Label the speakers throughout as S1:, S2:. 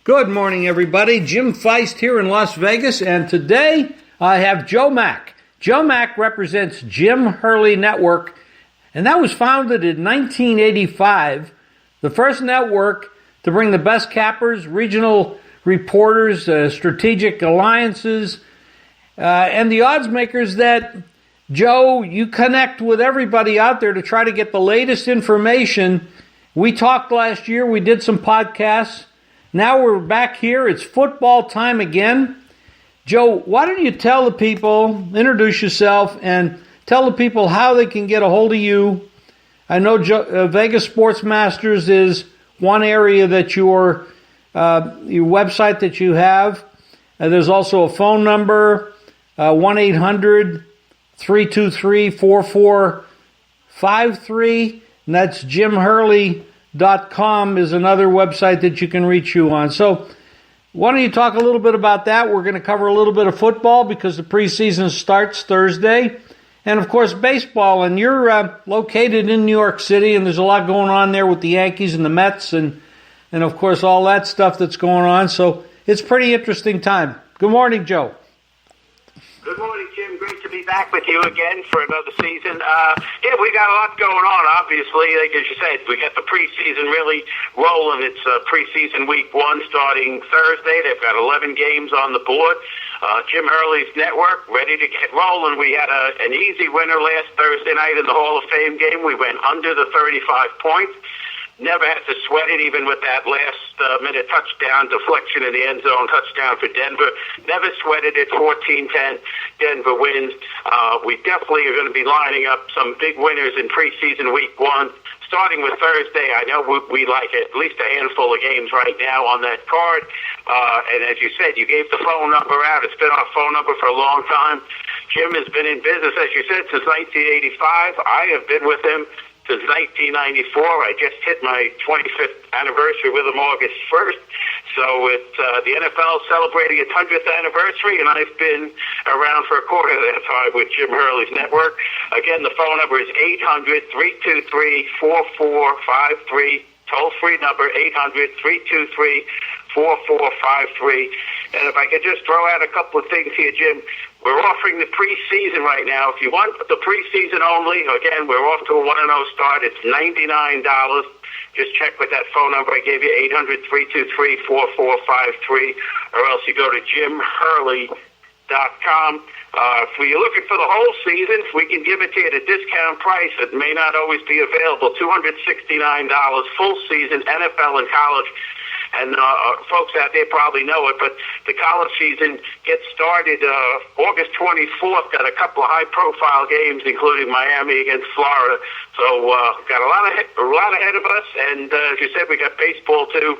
S1: Good morning, everybody. Jim Feist here in Las Vegas, and today I have Joe Mac. Joe Mac represents Jim Hurley Network, and that was founded in 1985, the first network to bring the best cappers, regional reporters, strategic alliances, and the odds makers that, Joe, you connect with everybody out there to try to get the latest information. We talked last year. We did some podcasts. Now we're back here. It's football time again. Joe, why don't you tell the people, introduce yourself, and tell the people how they can get a hold of you. I know Vegas Sports Masters is one area that your website that you have. There's also a phone number, 1-800-323-4453, and that's JimHurley.com is another website that you can reach you on. So why don't you talk a little bit about that? We're going to cover a little bit of football because the preseason starts Thursday. And, of course, baseball. And you're located in New York City, and there's a lot going on there with the Yankees and the Mets and, of course, all that stuff that's going on. So it's a pretty interesting time. Good morning, Joe.
S2: Good morning, Jim. Great to be back with you again for another season. We got a lot going on, obviously. Like as you said, we got the preseason really rolling. It's preseason week 1 starting Thursday. They've got 11 games on the board. Jim Hurley's network ready to get rolling. We had an easy winner last Thursday night in the Hall of Fame game. We went under the 35 points. Never had to sweat it, even with that last-minute touchdown, deflection in the end zone, touchdown for Denver. Never sweated it, 14-10, Denver wins. We definitely are going to be lining up some big winners in preseason week 1. Starting with Thursday, I know we like at least a handful of games right now on that card. And as you said, you gave the phone number out. It's been our phone number for a long time. Jim has been in business, as you said, since 1985. I have been with him since 1994. I just hit my 25th anniversary with him August 1st. So it's the NFL celebrating its 100th anniversary, and I've been around for a quarter of that time with Jim Hurley's network. Again, the phone number is 800-323-4453. Toll-free number, 800-323-4453. And if I could just throw out a couple of things here, Jim, we're offering the preseason right now. If you want the preseason only, again, we're off to a 1-0 start. It's $99. Just check with that phone number I gave you, 800-323-4453, or else you go to JimHurley.com. If you're looking for the whole season, we can give it to you at a discount price. It may not always be available, $269, full season, NFL and college. And folks out there probably know it, but the college season gets started August 24th. Got a couple of high-profile games, including Miami against Florida. So got a lot ahead of us. And as you said, we got baseball too.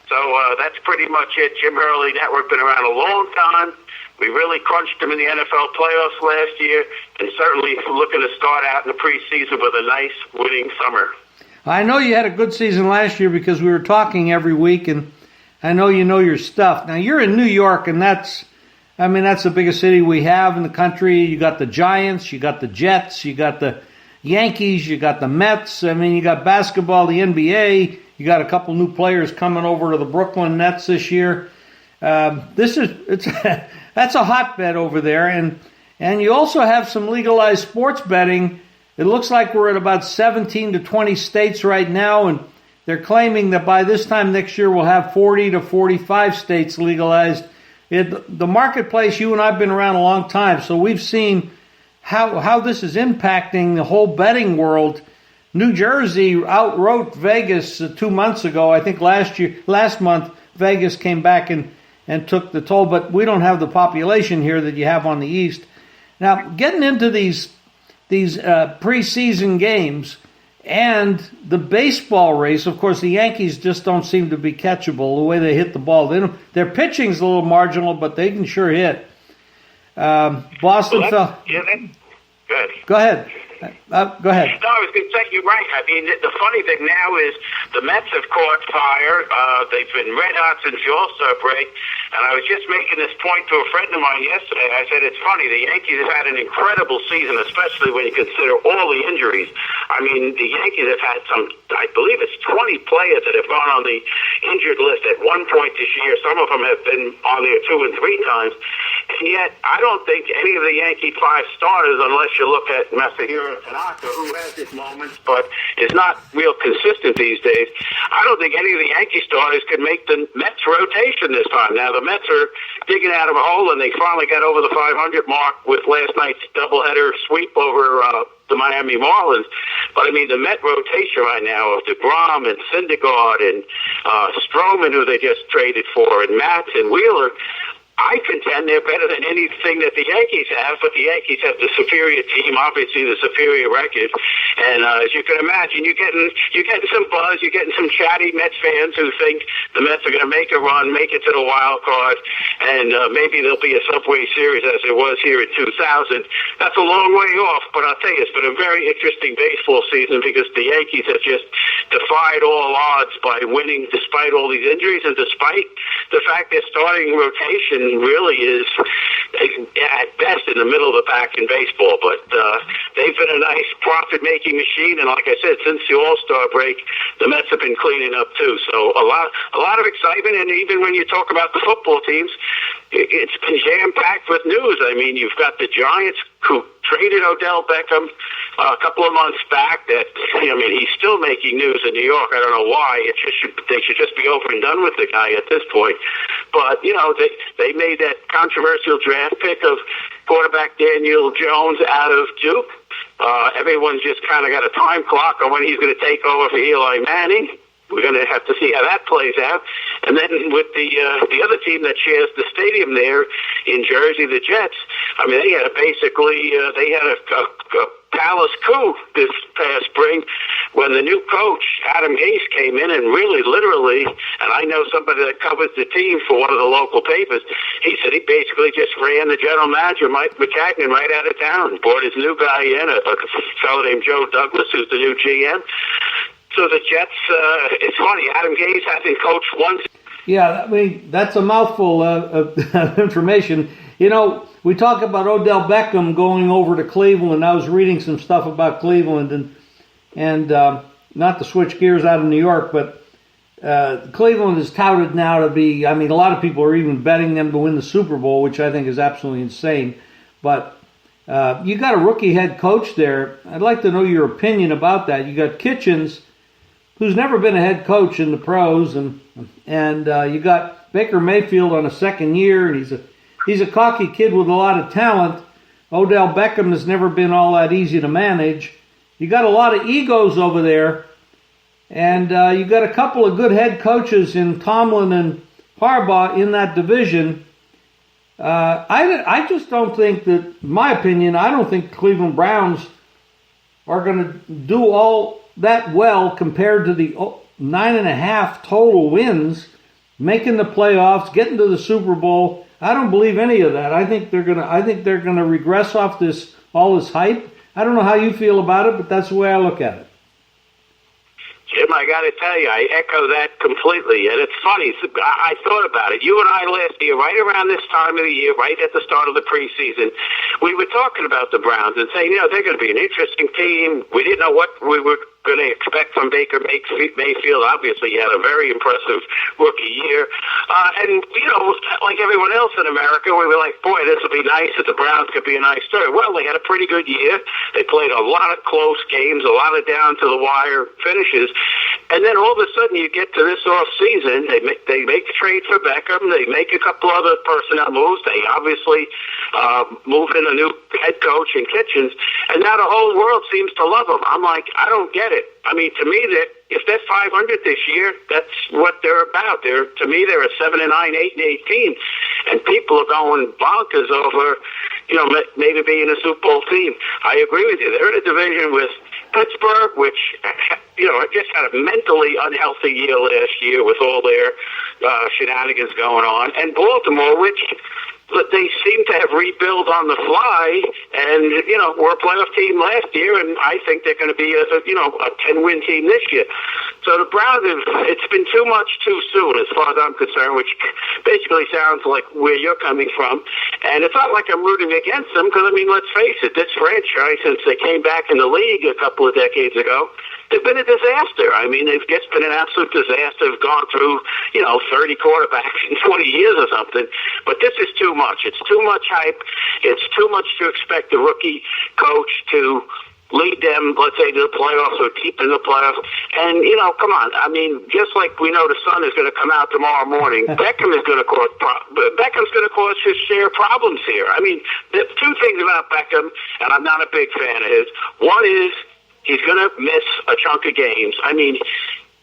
S2: So that's pretty much it. Jim Hurley Network been around a long time. We really crunched them in the NFL playoffs last year, and certainly looking to start out in the preseason with a nice winning summer.
S1: I know you had a good season last year because we were talking every week, and I know you know your stuff. Now, you're in New York, and that's the biggest city we have in the country. You got the Giants, you got the Jets, you got the Yankees, you got the Mets. You got basketball, the NBA. You got a couple new players coming over to the Brooklyn Nets this year. That's a hotbed over there, and you also have some legalized sports betting. It looks like we're at about 17 to 20 states right now, and they're claiming that by this time next year we'll have 40 to 45 states legalized. The marketplace, you and I have been around a long time, so we've seen how this is impacting the whole betting world. New Jersey outwrote Vegas 2 months ago. I think last month Vegas came back and took the toll, but we don't have the population here that you have on the East. Now, getting into these preseason games and the baseball race, of course, the Yankees just don't seem to be catchable the way they hit the ball. Their pitching's a little marginal, but they can sure hit. Boston fell.
S2: Yeah, good.
S1: Go ahead. Go ahead.
S2: No, I was going to say, you're right. I mean, the funny thing now is the Mets have caught fire. They've been red hot since the All-Star break. And I was just making this point to a friend of mine yesterday. I said, it's funny, the Yankees have had an incredible season, especially when you consider all the injuries. I mean, the Yankees have had some, I believe it's 20 players that have gone on the injured list at one point this year. Some of them have been on there 2 and 3 times. And yet, I don't think any of the Yankee 5 starters, unless you look at Masahiro Tanaka, who has his moments, but is not real consistent these days. I don't think any of the Yankee starters could make the Mets rotation this time. Now, the Mets are digging out of a hole, and they finally got over the 500 mark with last night's doubleheader sweep over the Miami Marlins. But, I mean, the Met rotation right now of DeGrom and Syndergaard and Stroman, who they just traded for, and Matz and Wheeler, I contend they're better than anything that the Yankees have, but the Yankees have the superior team, obviously the superior record. And as you can imagine, you're getting some buzz, you're getting some chatty Mets fans who think the Mets are going to make a run, make it to the wild card, and maybe there'll be a Subway Series as there was here in 2000. That's a long way off, but I'll tell you, it's been a very interesting baseball season because the Yankees have just defied all odds by winning despite all these injuries and despite the fact their starting rotation really is at best in the middle of the pack in baseball, but they've been a nice profit-making machine, and like I said, since the All-Star break, the Mets have been cleaning up too. So a lot of excitement, and even when you talk about the football teams, it's been jam-packed with news. I mean, you've got the Giants who traded Odell Beckham a couple of months back. That, I mean, he's still making news in New York. I don't know why. They should just be over and done with the guy at this point. But, you know, they made that controversial draft pick of quarterback Daniel Jones out of Duke. Everyone's just kind of got a time clock on when he's going to take over for Eli Manning. We're going to have to see how that plays out. And then with the other team that shares the stadium there in Jersey, the Jets, I mean, they had a palace coup this past spring when the new coach, Adam Gase, came in and really, literally, and I know somebody that covers the team for one of the local papers, he said he basically just ran the general manager, Mike McCagnon, right out of town, brought his new guy in, a fellow named Joe Douglas, who's the new GM. So the Jets, it's funny, Adam Gase hasn't coached once.
S1: Yeah, I mean, that's a mouthful of information. You know, we talk about Odell Beckham going over to Cleveland. I was reading some stuff about Cleveland, and not to switch gears out of New York, but Cleveland is touted now to be, I mean, a lot of people are even betting them to win the Super Bowl, which I think is absolutely insane. But you got a rookie head coach there. I'd like to know your opinion about that. You got Kitchens, who's never been a head coach in the pros, and you got Baker Mayfield on a second year, and he's a cocky kid with a lot of talent. Odell Beckham has never been all that easy to manage. You got a lot of egos over there, and you got a couple of good head coaches in Tomlin and Harbaugh in that division. I just don't think that, in my opinion, I don't think the Cleveland Browns are going to do all that well compared to the 9.5 total wins, making the playoffs, getting to the Super Bowl. I don't believe any of that. I think they're gonna regress off all this hype. I don't know how you feel about it, but that's the way I look at it.
S2: Jim, I got to tell you, I echo that completely. And it's funny, I thought about it. You and I last year, right around this time of the year, right at the start of the preseason, we were talking about the Browns and saying, you know, they're going to be an interesting team. We didn't know what we were going to expect from Baker Mayfield. Obviously, he had a very impressive rookie year. And, you know, like everyone else in America, we were like, boy, this would be nice if the Browns could be a nice story. Well, they had a pretty good year. They played a lot of close games, a lot of down-to-the-wire finishes. And then all of a sudden you get to this off-season, they make the trade for Beckham. They make a couple other personnel moves. They obviously move in a new head coach in Kitchens. And now the whole world seems to love them. I'm like, I don't get it. I mean, to me, if they're 500 this year, that's what they're about. To me, they're a 7-9, 8-18, and people are going bonkers over, you know, maybe being a Super Bowl team. I agree with you. They're in a division with Pittsburgh, which, you know, just had a mentally unhealthy year last year with all their shenanigans going on, and Baltimore, which, but they seem to have rebuilt on the fly, and, we're a playoff team last year, and I think they're going to be a 10-win team this year. So the Browns, it's been too much too soon as far as I'm concerned, which basically sounds like where you're coming from. And it's not like I'm rooting against them, because, let's face it, this franchise, since they came back in the league a couple of decades ago, they've been a disaster. They've just been an absolute disaster. They've gone through, 30 quarterbacks in 20 years or something. But this is too much. It's too much hype. It's too much to expect the rookie coach to lead them, let's say, to the playoffs or deep in the playoffs. And, come on. Just like we know the sun is going to come out tomorrow morning, Beckham's going to cause his share of problems here. There's two things about Beckham, and I'm not a big fan of his. One is, he's going to miss a chunk of games.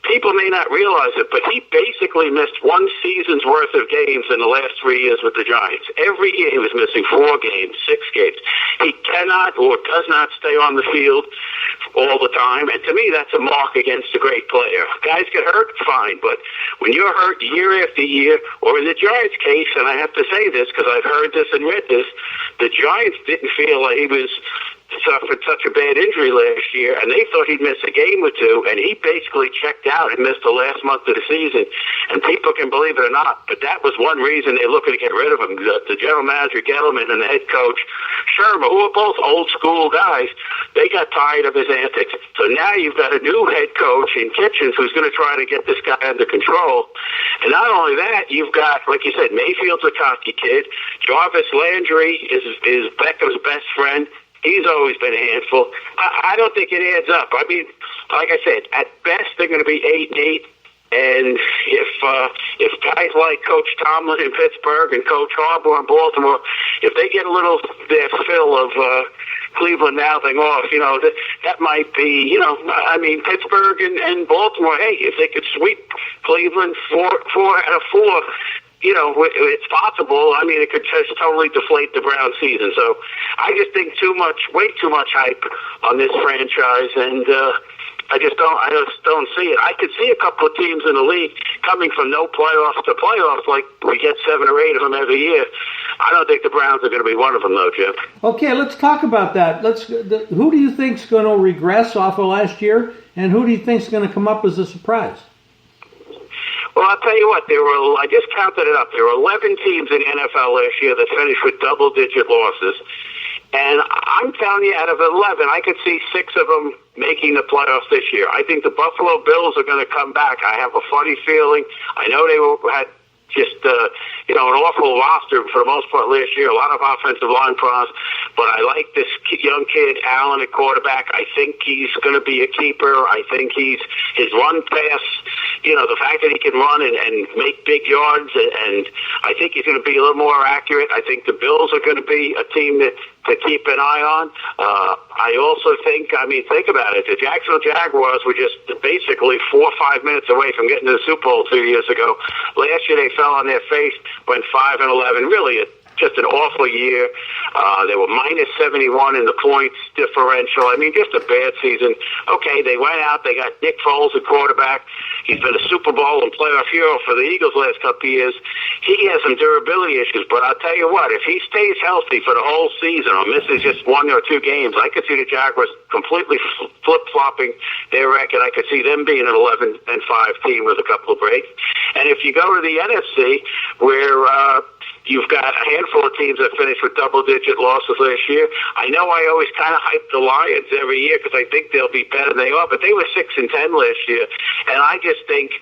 S2: People may not realize it, but he basically missed one season's worth of games in the last 3 years with the Giants. Every year he was missing 4 games, 6 games. He cannot or does not stay on the field all the time, and to me that's a mark against a great player. Guys get hurt, fine, but when you're hurt year after year, or in the Giants' case, and I have to say this because I've heard this and read this, the Giants didn't feel like he was suffered such a bad injury last year, and they thought he'd miss a game or two, and he basically checked out and missed the last month of the season. And people can believe it or not, but that was one reason they're looking to get rid of him. The general manager, Gettleman, and the head coach, Shermer, who are both old-school guys, they got tired of his antics. So now you've got a new head coach in Kitchens who's going to try to get this guy under control. And not only that, you've got, like you said, Mayfield's a cocky kid. Jarvis Landry is Beckham's best friend. He's always been a handful. I don't think it adds up. Like I said, at best they're going to be 8-8. And if guys like Coach Tomlin in Pittsburgh and Coach Harbaugh in Baltimore, if they get a little their fill of Cleveland mouthing off, that might be, Pittsburgh and Baltimore. Hey, if they could sweep Cleveland 4 out of 4. It's possible. It could just totally deflate the Browns season. So I just think way too much hype on this franchise, and I just don't see it. I could see a couple of teams in the league coming from no playoffs to playoffs, like we get 7 or 8 of them every year. I don't think the Browns are going to be one of them, though, Jim.
S1: Okay, let's talk about that. Who do you think's going to regress off of last year, and who do you think's going to come up as a surprise?
S2: Well, I'll tell you what, I just counted it up. There were 11 teams in the NFL last year that finished with double-digit losses. And I'm telling you, out of 11, I could see 6 of them making the playoffs this year. I think the Buffalo Bills are going to come back. I have a funny feeling. I know they had just, an awful roster for the most part last year, a lot of offensive line problems, but I like this young kid, Allen, at quarterback. I think he's going to be a keeper. I think his run pass, the fact that he can run and make big yards, and I think he's going to be a little more accurate. I think the Bills are going to be a team to keep an eye on. I also think about it. The Jacksonville Jaguars were just basically 4 or 5 minutes away from getting to the Super Bowl 2 years ago. Last year they fell on their face, went 5-11. Really, just an awful year. They were minus 71 in the points differential. Just a bad season. Okay, they went out. They got Nick Foles at quarterback. He's been a Super Bowl and playoff hero for the Eagles last couple of years. He has some durability issues, but I'll tell you what, if he stays healthy for the whole season or misses just 1 or 2 games, I could see the Jaguars completely flip-flopping their record. I could see them being an 11-5 team with a couple of breaks. And if you go to the NFC, where you've got a handful of teams that finished with double-digit losses last year. I know I always kind of hype the Lions every year because I think they'll be better than they are, but they were 6-10 last year, and I just think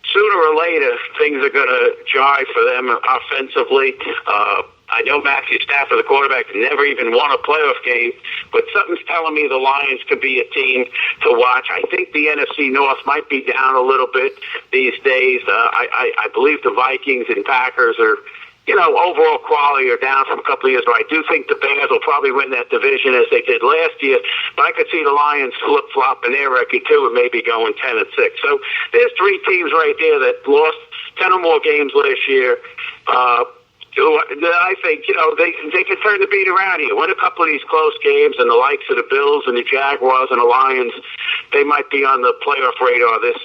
S2: sooner or later things are going to jive for them offensively. I know Matthew Stafford, the quarterback, never even won a playoff game, but something's telling me the Lions could be a team to watch. I think the NFC North might be down a little bit these days. I believe the Vikings and Packers are, overall quality are down from a couple of years, but I do think the Bears will probably win that division as they did last year. But I could see the Lions flip-flop in their record, too, and maybe going 10-6. So there's 3 teams right there that lost 10 or more games last year. I think, they can turn the beat around here. Win a couple of these close games, and the likes of the Bills and the Jaguars and the Lions, they might be on the playoff radar this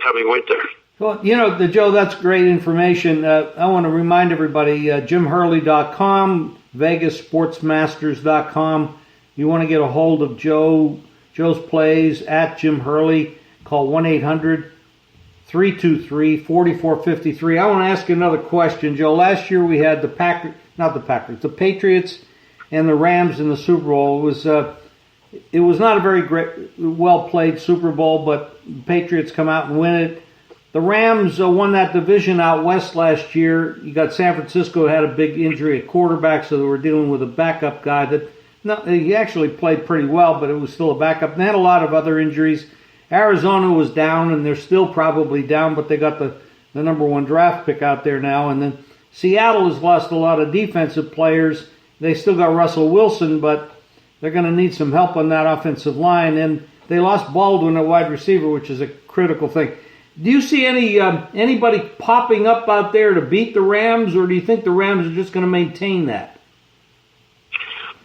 S2: coming winter.
S1: Well, Joe, that's great information. I want to remind everybody, JimHurley.com, VegasSportsMasters.com. You want to get a hold of Joe's plays at Jim Hurley. Call 1-800-323-4453. I want to ask you another question, Joe. Last year we had the Patriots and the Rams in the Super Bowl. It was not a very well played Super Bowl, but the Patriots come out and win it. The Rams won that division out west last year. You got San Francisco had a big injury at quarterback, so they were dealing with a backup guy he actually played pretty well, but it was still a backup. And they had a lot of other injuries. Arizona was down, and they're still probably down, but they got the number one draft pick out there now. And then Seattle has lost a lot of defensive players. They still got Russell Wilson, but they're going to need some help on that offensive line. And they lost Baldwin at wide receiver, which is a critical thing. Do you see anybody popping up out there to beat the Rams, or do you think the Rams are just going to maintain that?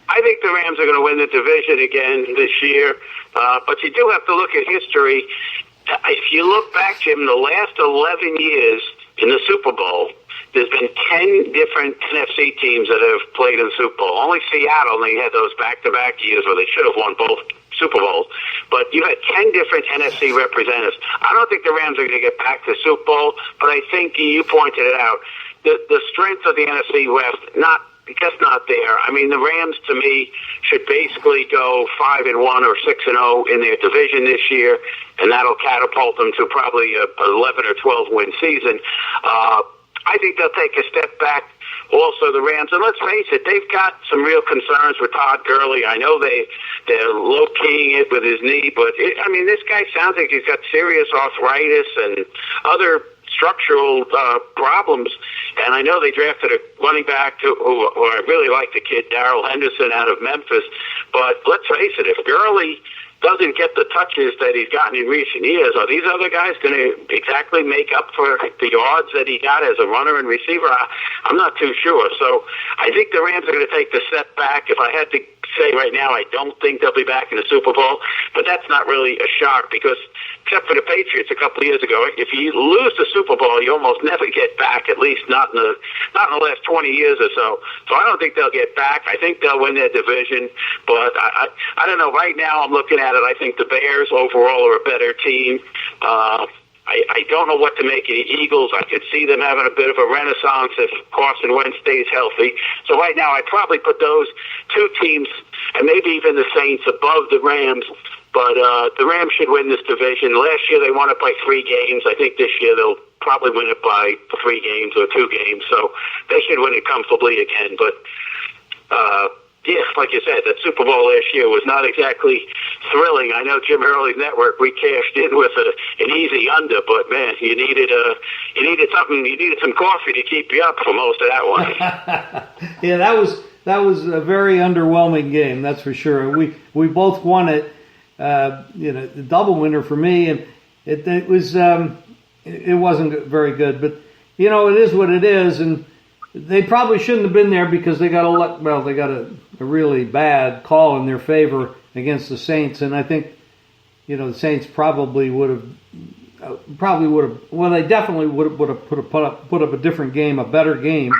S2: I think the Rams are going to win the division again this year, but you do have to look at history. If you look back, Jim, the last 11 years in the Super Bowl, there's been 10 different NFC teams that have played in the Super Bowl. Only Seattle, they had those back-to-back years where they should have won both Super Bowls. But you had 10 different NFC representatives. I don't think the Rams are going to get back to Super Bowl, but I think you pointed it out. The strength of the NFC West, just not there. I mean, the Rams, to me, should basically go 5-1 or 6-0 in their division this year, and that'll catapult them to probably a 11 or 12 win season. I think they'll take a step back. Also, the Rams, and let's face it, they've got some real concerns with Todd Gurley. I know they're low-keying it with his knee, but this guy sounds like he's got serious arthritis and other structural problems. And I know they drafted a running back who I really like, the kid Darrell Henderson out of Memphis. But let's face it, if Gurley doesn't get the touches that he's gotten in recent years, are these other guys going to exactly make up for the yards that he got as a runner and receiver? I'm not too sure. So I think the Rams are going to take the step back. If I had to say right now, I don't think they'll be back in the Super Bowl, but that's not really a shock because except for the Patriots a couple of years ago, if you lose the Super Bowl, you almost never get back, at least not in the last 20 years or so. So I don't think they'll get back. I think they'll win their division, but I don't know. Right now I'm looking at it. I think the Bears overall are a better team. I don't know what to make of the Eagles. I could see them having a bit of a renaissance if Carson Wentz stays healthy. So right now I'd probably put those two teams and maybe even the Saints above the Rams. But the Rams should win this division. Last year they won it by 3 games. I think this year they'll probably win it by 3 games or 2 games. So they should win it comfortably again. But yeah, like you said, that Super Bowl last year was not exactly thrilling. I know Jim Hurley's network, we cashed in with an easy under, but man, you needed something. You needed some coffee to keep you up for most of that one.
S1: Yeah, that was a very underwhelming game. That's for sure. We both won it. The double winner for me, and it wasn't very good. But it is what it is, and they probably shouldn't have been there because they got a really bad call in their favor against the Saints, and I think the Saints probably would have. Well, they definitely would have put up a different game, a better game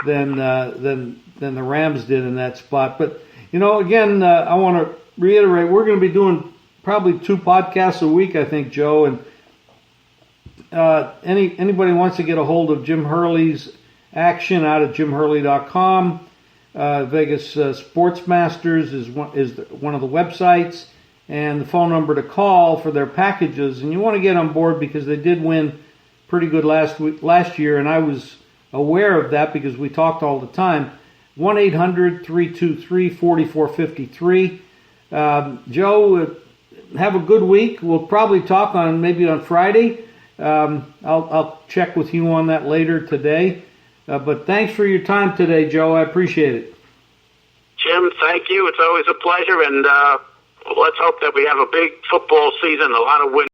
S1: than the Rams did in that spot. But again, I want to reiterate, we're going to be doing probably 2 podcasts a week, I think, Joe. And anybody wants to get a hold of Jim Hurley's action out of JimHurley.com. Vegas Sportsmasters is one of the websites, and the phone number to call for their packages. And you want to get on board because they did win pretty good last year, and I was aware of that because we talked all the time. 1-800-323-4453. Joe, have a good week. We'll probably talk maybe on Friday. I'll check with you on that later today. But thanks for your time today, Joe. I appreciate it.
S2: Jim, thank you. It's always a pleasure, and let's hope that we have a big football season, a lot of wins.